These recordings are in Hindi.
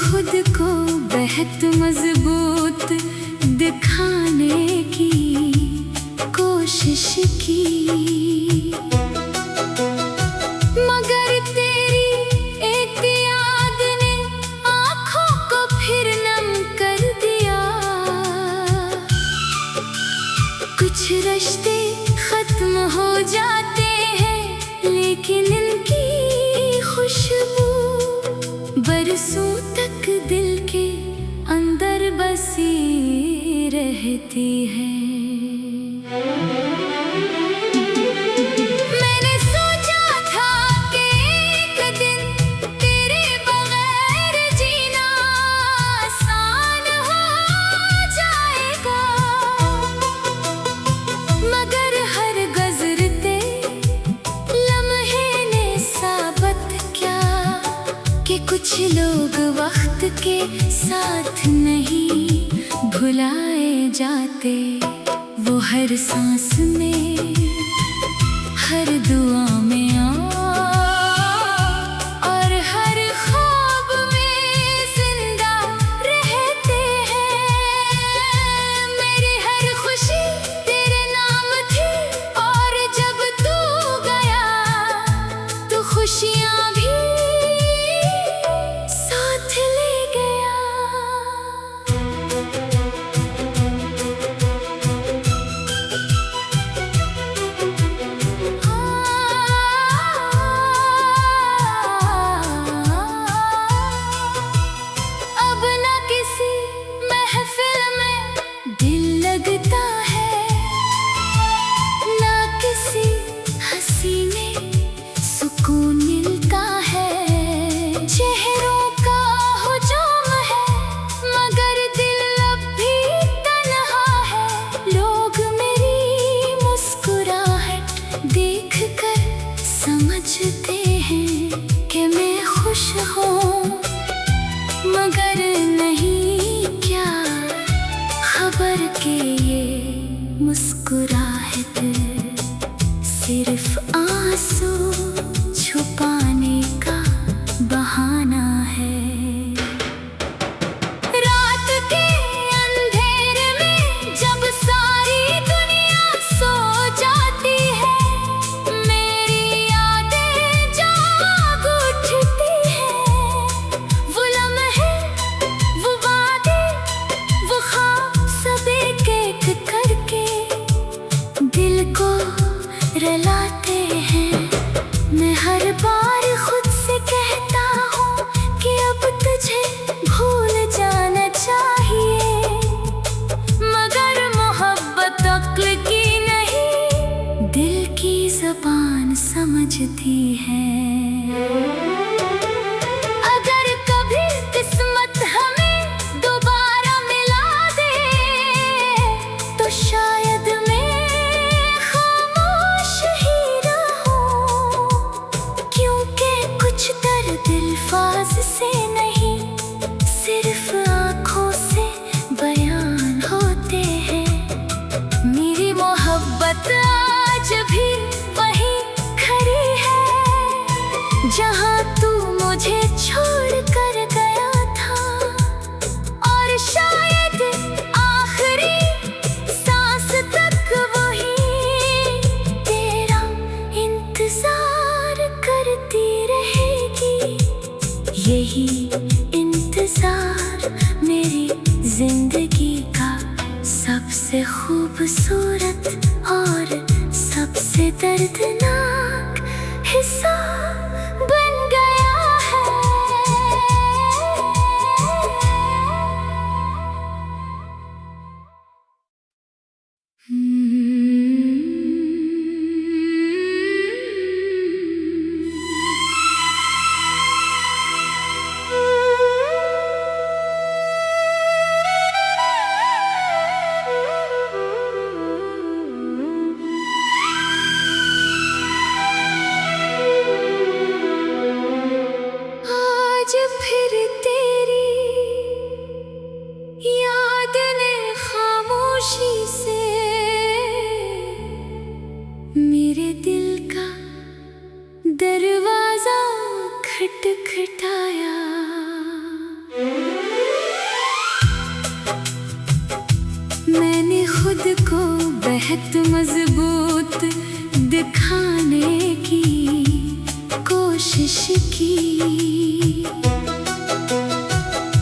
खुद को बेहद मजबूत दिखाने की कोशिश की, मगर तेरी एक याद ने आँखों को फिर नम कर दिया। कुछ रिश्ते खत्म हो जाते हैं लेकिन इनकी खुशबू बरसों तक दिल के अंदर बसी रहती है। मैंने सोचा था कि एक दिन तेरे बगैर जीना आसान हो जाएगा, मगर हर गुज़रते लम्हे ने साबित किया कि कुछ लोग वक्त के साथ नहीं भुलाए जाते। वो हर सांस में, हर दुआ में और हर ख्वाब में जिंदा रहते हैं। मेरी हर खुशी तेरे नाम थी और जब तू गया तो खुशियाँ भी साथ ले गया। अब ना किसी महफिल में दिल लगता है, ना किसी हंसी में सुकून मिलता है। चेहरों का हुजूम है मगर दिल अब भी तन्हा है। लोग मेरी मुस्कुराहट देख कर समझते हैं कि मैं खुश हूँ, मगर नहीं क्या खबर के ये मुस्कुराहट सिर्फ आंसू छुपाने का बहाना है। रात के अंधेरे में जब सारी दुनिया सो जाती है, मेरी यादें जाग उठती हैं। वो लम्हे, वो वादे, वो ख्वाब सब एक एक करके दिल को रुलाते हैं। मैं हर बार खुद से कहता हूँ कि अब तुझे भूल जाना चाहिए, मगर मोहब्बत अक्ल की नहीं दिल की ज़बान समझती है। अगर कभी किस्मत हमें दोबारा मिला दे तो शायद मैं खामोश ही रहूं, क्योंकि कुछ दर्द अल्फाज से नहीं सिर्फ आँखों से बयान होते हैं। मेरी मोहब्बत आज भी वही खड़ी है जहाँ तू मुझे छोड़ कर गया था, और शायद आखिरी सांस तक वही तेरा इंतजार करती रहेगी। यही इंतजार मेरी जिंदगी का सबसे खूबसूरत और सबसे दर्दनाक हिस्सा बन गया है। बहुत मजबूत दिखाने की कोशिश की,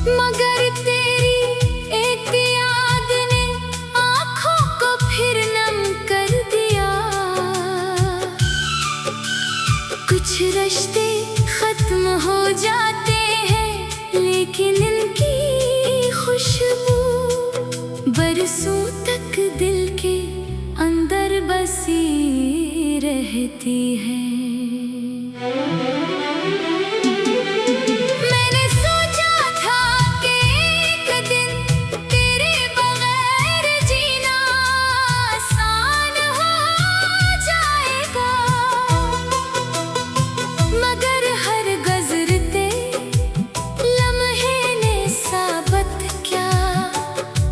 मगर तेरी एक याद ने आँखों को फिर नम कर दिया। कुछ रिश्ते खत्म हो जाते हैं लेकिन इनकी खुशबू बरसों तक दिल के अंदर बसी रहती है। मैंने सोचा था कि एक दिन तेरे बगैर जीना आसान हो जाएगा, मगर हर गुज़रते लम्हे ने साबित किया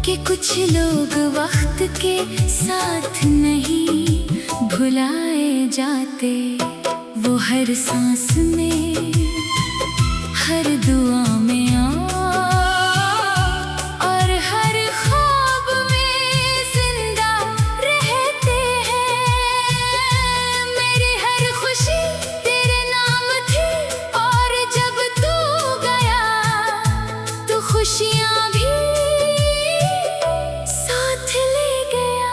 कि कुछ लोग वक्त के साथ नहीं भुलाए जाते। वो हर सांस में, हर दुआ में और हर ख्वाब में जिंदा रहते हैं। मेरी हर खुशी तेरे नाम थी और जब तू गया तो खुशियाँ भी साथ ले गया।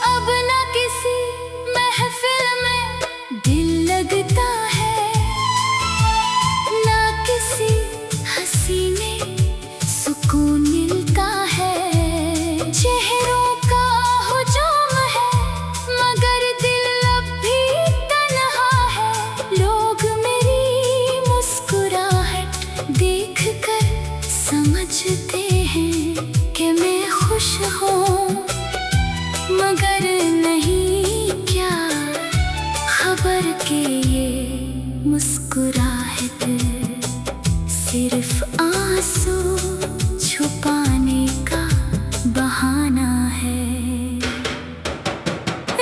अब न किसी महफिल में दिल लगता है, न किसी हंसी में सुकून मिलता है। चेहरों का हुजूम है मगर दिल अब भी तन्हा है। लोग मेरी मुस्कुराहट देख कर समझते हैं कि मैं खुश हूँ, मगर नहीं क्या खबर के ये मुस्कुराहट सिर्फ आंसू छुपाने का बहाना है।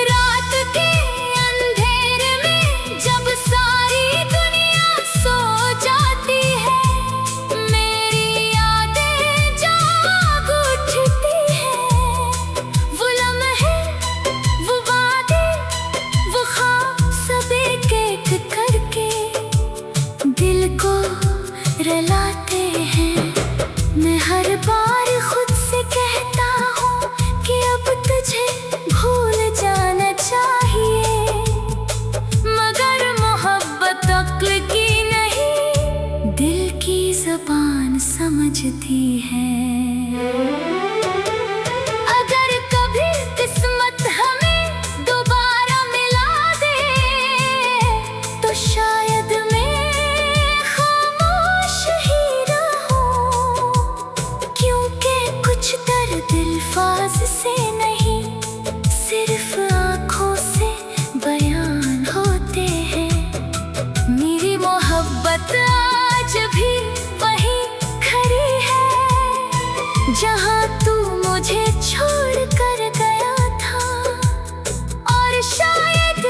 रात के अंधेरे में जब सारी दुनिया सो जाती है, मेरी यादें जाग उठती हैं। वो लम्हे, वो वादे, वो ख्वाब सब एक एक करके दिल को रुलाते हैं। मैं हर बार खुद से कहता हूँ कि अब तुझे भूल जाना चाहिए, मगर मोहब्बत अक्ल की नहीं, दिल की ज़बान समझती है। अगर कभी किस्मत हमें दोबारा मिला दे तो शायद मैं खामोश ही रहूं, क्योंकि कुछ दर्द अल्फाज से नहीं सिर्फ आँखों से बयान होते हैं। मेरी मोहब्बत आज भी वहीं खड़ी है जहाँ तू मुझे छोड़ कर गया था, और शायद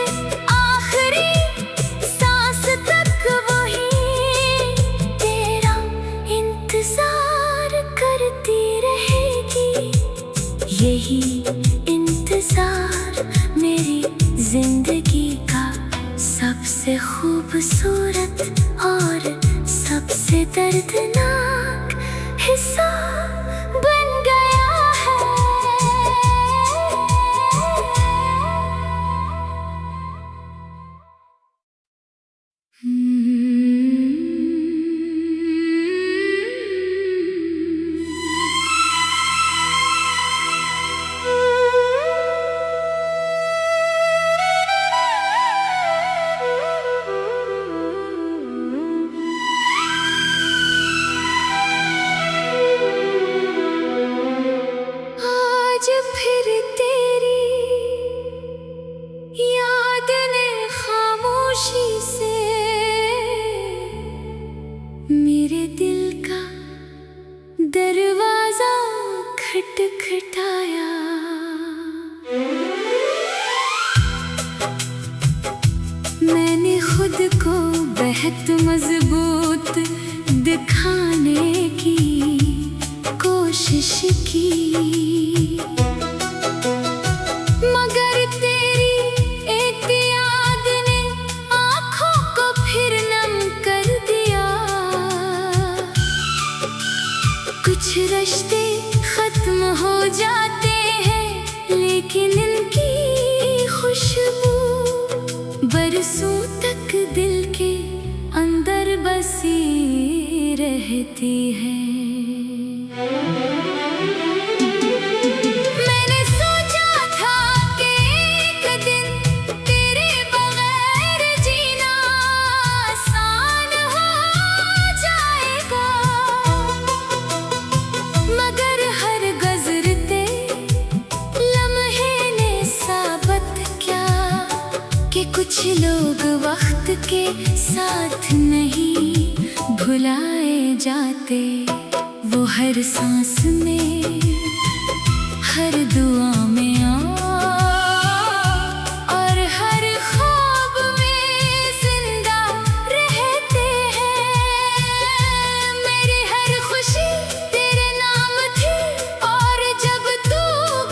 आखिरी सांस तक वही तेरा इंतजार करती रहेगी। यही इंतजार मेरी जिंदगी का सबसे खूबसूरत और सबसे दर्दनाक हिस्सा बन गया है। खटखटाया। खुद को बहुत मजबूत दिखाने की कोशिश की, मगर तेरी एक याद ने आँखों को फिर नम कर दिया। कुछ रिश्ते खत्म हो जाते हैं, लेकिन इनकी खुशबू बरसों तक दिल के अंदर बसी रहती है। मैंने सोचा था कि एक दिन तेरे बगैर जीना आसान हो जाएगा, मगर हर गुज़रते लम्हे ने साबित किया कि कुछ लोग वक्त के साथ नहीं भुलाए जाते। वो हर सांस में, हर दुआ में और हर ख्वाब में जिंदा रहते हैं। मेरी हर खुशी तेरे नाम थी, और जब तू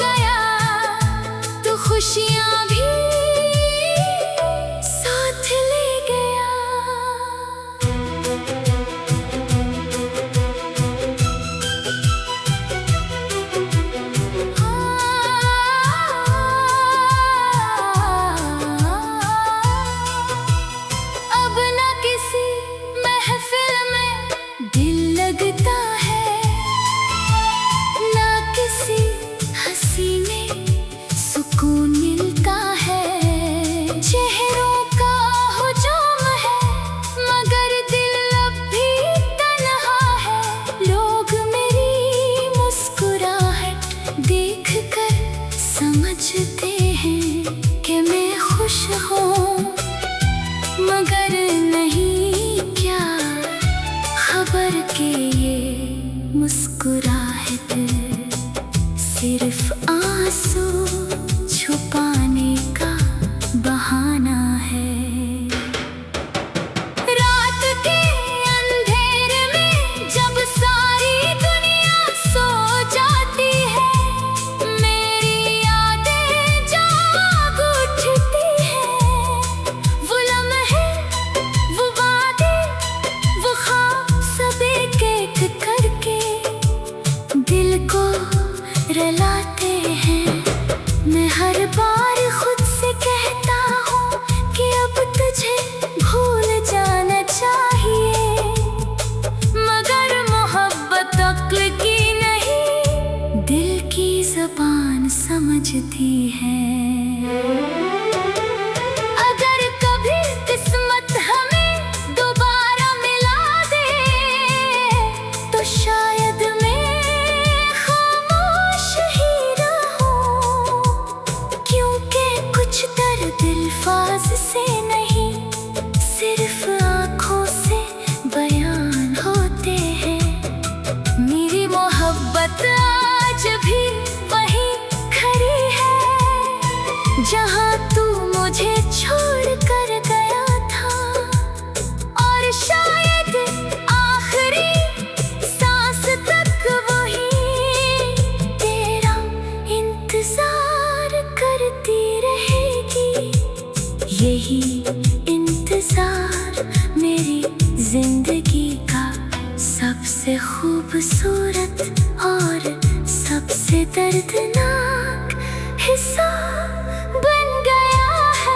गया तो खुशियाँ भी साथ ले गया। अब न किसी महफिल में दिल लगता है, न किसी हंसी में सुकून मिलता है। चेहरों का हुजूम है, मगर दिल अब भी तन्हा है। लोग मेरी मुस्कुराहट देख कर समझते हैं कि मैं खुश हूँ, मगर नहीं क्या खबर के ये मुस्कुराहट सिर्फ आंसू छुपाने का बहाना है। रात के अंधेरे में जब सारी दुनिया सो जाती है, मेरी यादें जाग उठती हैं। वो लम्हे, वो वादे, वो ख्वाब सब एक एक करके दिल को रुलाते हैं। मैं हर बार खुद से कहता हूँ कि अब तुझे भूल जाना चाहिए, मगर मोहब्बत अक्ल की नहीं, दिल की ज़बान समझती है। अगर कभी किस्मत हमें दोबारा मिला दे, तो शायद मैं खामोश ही रहूं, क्योंकि कुछ दर्द अल्फाज से नहीं, सिर्फ आँखों से बयान होते हैं। मेरी मोहब्बत आज भी वहीं खड़ी है, जहाँ तू मुझे छोड़ कर गया था। और शायद आखिरी सांस तक वही तेरा इंतजार करती रहेगी। यही इंतजार मेरी जिंदगी का सबसे खूबसूरत और सबसे दर्दनाक हिस्सा बन गया है।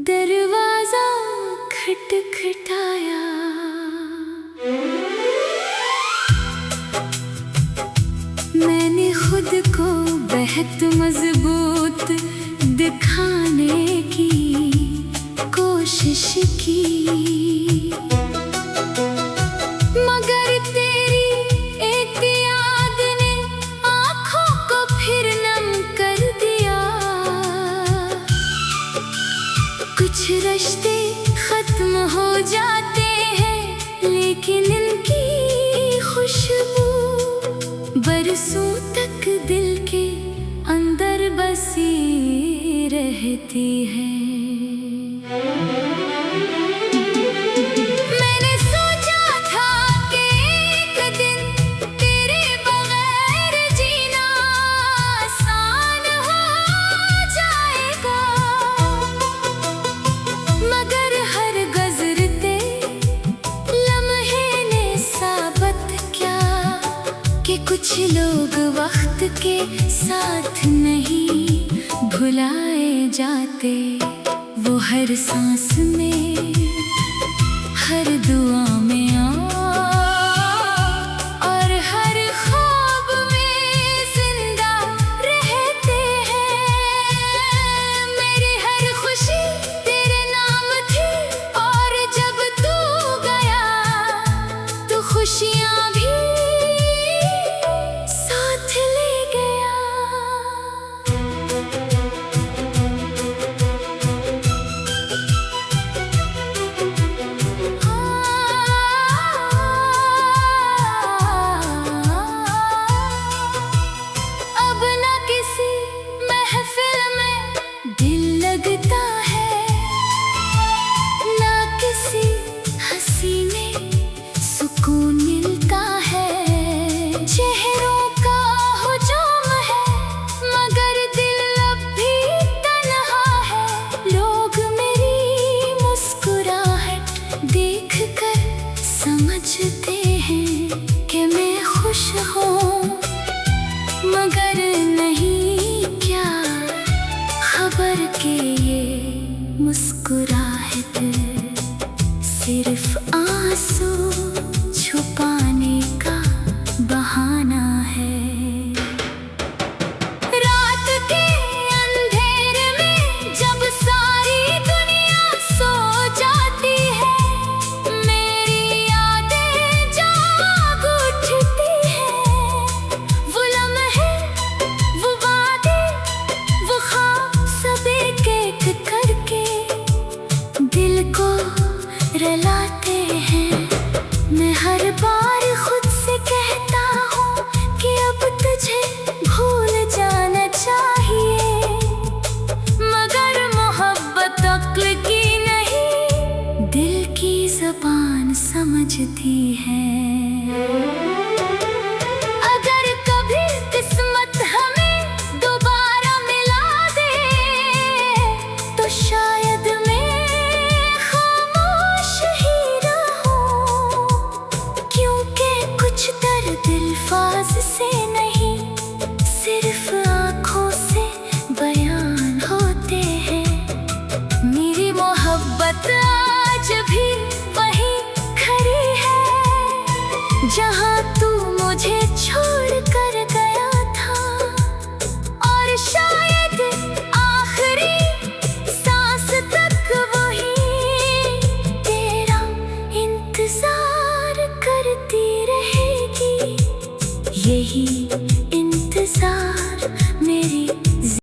दरवाजा खटखटाया। रहत मजबूत दिखाने की कोशिश की, मगर तेरी एक याद ने आँखों को फिर नम कर दिया। कुछ रिश्ते खत्म हो जाते हैं, लेकिन इनकी खुशबू बरसों तक दिल के अंदर बसी रहती है। मैंने सोचा था कि एक दिन तेरे बगैर जीना आसान हो जाएगा, मगर हर गुज़रते लम्हे ने साबित किया कि कुछ लोग वक्त के साथ नहीं भुलाए जाते। वो हर सांस में, हर दुआ